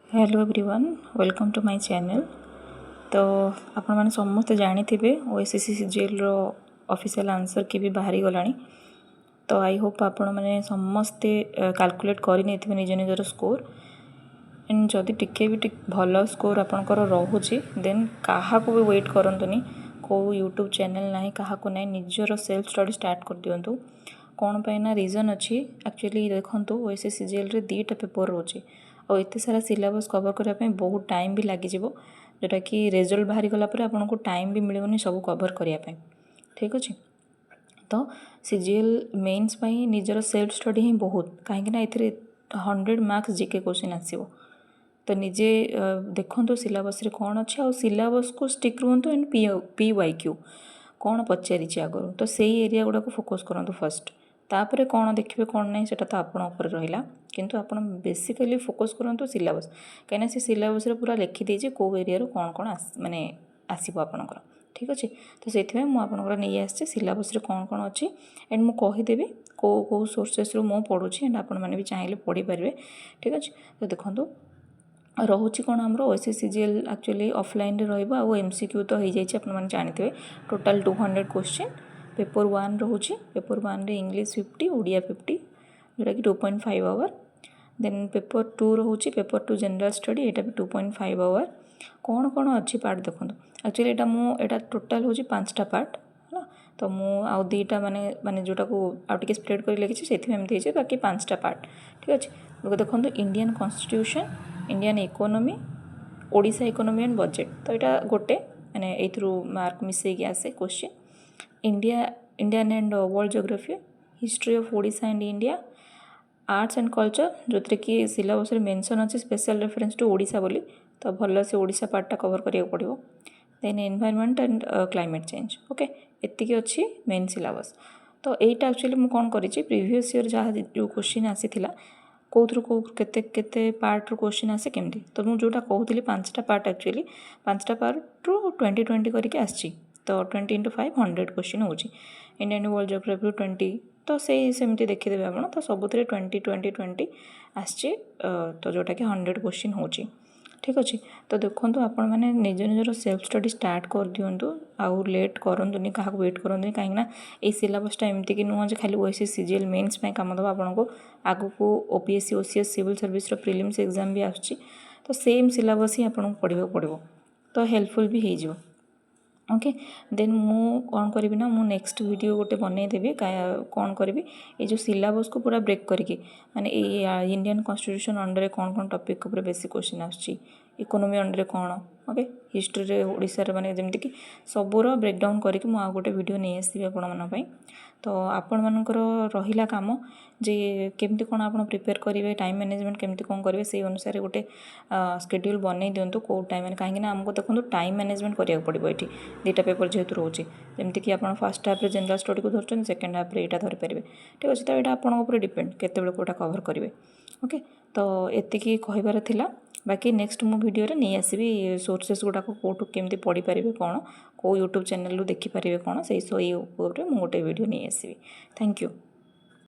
Hello everyone welcome to my channel. तो आपण मैंने समस्ते जानी थे ओएसएससी सीजीएल रो ऑफिशियल आंसर की भी बाहरी गलानी। तो आई होप आपण मैंने समस्ते कैलकुलेट कर निज निजर स्कोर एंड जदि टिके भी भल स्कोर आपंकर रोचे देन क्या भी वेट करतुनि कौ यूट्यूब चैनल ना क्या ना निजर सेल्फ स्टडी स्टार्ट कर दिंतु। कौन पाई ना रीजन अच्छी एक्चुअली देखो ओएसएससी सीजीएल रे 2टा पेपर रोचे और एत सारा सिलेबस कवर करने बहुत टाइम भी लगे जोटा कि रिजल्ट बाहरी गला आपन को टाइम भी मिलनी सब कवर करने। ठीक अच्छे तो सीजीएल मेन्स पाई निजर सेल्फ स्टडी ही बहुत कहीं 100 मार्क्स जीके क्वेश्चन आसो। तो निजे देखो सिलेबस रे कौन अच्छे और सिलेबस को स्टिक रुहतु एंड PYQ कौन पचारि आगर तो से एरिया गुड़ा को फोकस करूँ फर्स्ट तापर कौन देखिए कौन ना से तो आपण रहा किंतु आपण बेसिकली फोकस करूँ सिलेबस कहीं से सिलेबस पूरा लिखिदे कौ एरिया कौन कौन माने आसो आपणकर। ठीक अच्छे तो से मुझे नहीं आसी सिलेबस कौन कौन अच्छी एंड मुझे कहीदेवी कौ कौ सोर्सेस रु मु पढ़ुची एंड आपण मैंने भी चाहिए पढ़ी पारे। ठीक अच्छे तो देखो रोचे कौन आमर ओएसएससी सीजीएल एक्चुअली ऑफलाइन रो एमसीक्यू तो हो जाए जानते टोटाल 200 क्वेश्चन पेपर 1 रोचे पेपर 1 रे इंग्लिश 50 ओडिया 50 जोटा कि 2.5 आवर देन पेपर 2 रोचे पेपर 2 जनरल स्टडी यहाँ भी 2.5 आवर कौन कौन अच्छी पार्ट देखो एक्चुअली यहाँ टोटाल हूँ 5टा पार्ट है तो मुझे दुईटा माने माने जोटा को आउटे स्प्रेड कर लिखी से बाकी 5टा पार्ट। ठीक अच्छे देखो Indian constitution Indian economy Odisha economy and budget तो यहाँ गोटे माने एथरू मार्क मिसेकी आसे question Indian and world geography history of Odisha and India arts and culture जो कि सिलेबस मेंशन अच्छे स्पेशल रेफरेंस टू ओडिशा बोली तो भल से ओडिशा पार्टा कवर करिया पड़ो then environment and climate change okay एतिकी अच्छी मेन सिलेबस। तो यहाँ एक्चुअली मुझे कौन करी प्रीवियस ईयर जहाँ जो क्वेश्चन आसीला कौथर कौ केते पार्ट रू क्वेश्चन आसे केमती तो मुझे जोटा कहूली 5टा पार्ट एक्चुअली 5टा पार्ट रू 20 करके आसी तो 20 × 5 100 क्वेश्चन हो इंडियन वर्ल्ड ज्योग्राफी 20 तो सेमती देखीदे आप तो सब 20 20 20 आसी तो जोटा कि 100 क्वेश्चन हो। ठीक अच्छे तो देखो आपण मैंने निज निजर सेल्फ स्टडी स्टार्ट कर दिंतु आउ लेट करतुनि क्या वेट करतुनि कहीं सिलेबसटा एमती कि नुह खाली ओएसएससी सीजीएल मेन्स काम दबा आपन को आगु को OPSC OCS civil service prelims exam भी आसुची तो सेम सिलेबस ही आपन पढ़ा पड़ो तो हेल्पफुल भी हो। ओके देन मु कौन करी ना मु नेक्स्ट वीडियो गोटे बनईदेवी कौन करी ये जो सिलेबस को पूरा ब्रेक करके माने इंडियन कॉन्स्टिट्यूशन अंडर कौन कौन टॉपिक ऊपर बेसी क्वेश्चन आसुची इकोनॉमी अंडर कौन ओके हिस्ट्री रे ओडिशा रे माने जेमति कि सबूर ब्रेकडाउन करके मु आ गोटे वीडियो नहीं आसबी आपण मन तो आपण मानकर रहिला काम जे केमती कौन आप प्रिपेयर करेंगे टाइम मैनेजमेंट केमती कौन करेंगे से अनुसार गोटे शेड्यूल बनई दिंतु कौ टाइम कहीं आमको देखो टाइम मैनेजमेंट करा पड़ो ये 2टा पेपर जेहेतु रोचे जमती कि आप फर्स्ट हाफ रे जनरल स्टडी को धरते सेकेंड हाफ रे यहाँ धरीपारे। ठीक अच्छे तो यहाँ आपंप डिपेंड केते कौटा कवर करेंगे। ओके तो एतिकी कहबार थिला बाकी नेक्स्ट मु वीडियो रे नहीं आसबी सोर्सेस गुड़ा कौटू केमती पढ़ी पारे कौन कौ यूट्यूब चैनल देखिपारे कौन से गोटे वीडियो नहीं आसबी। Thank you.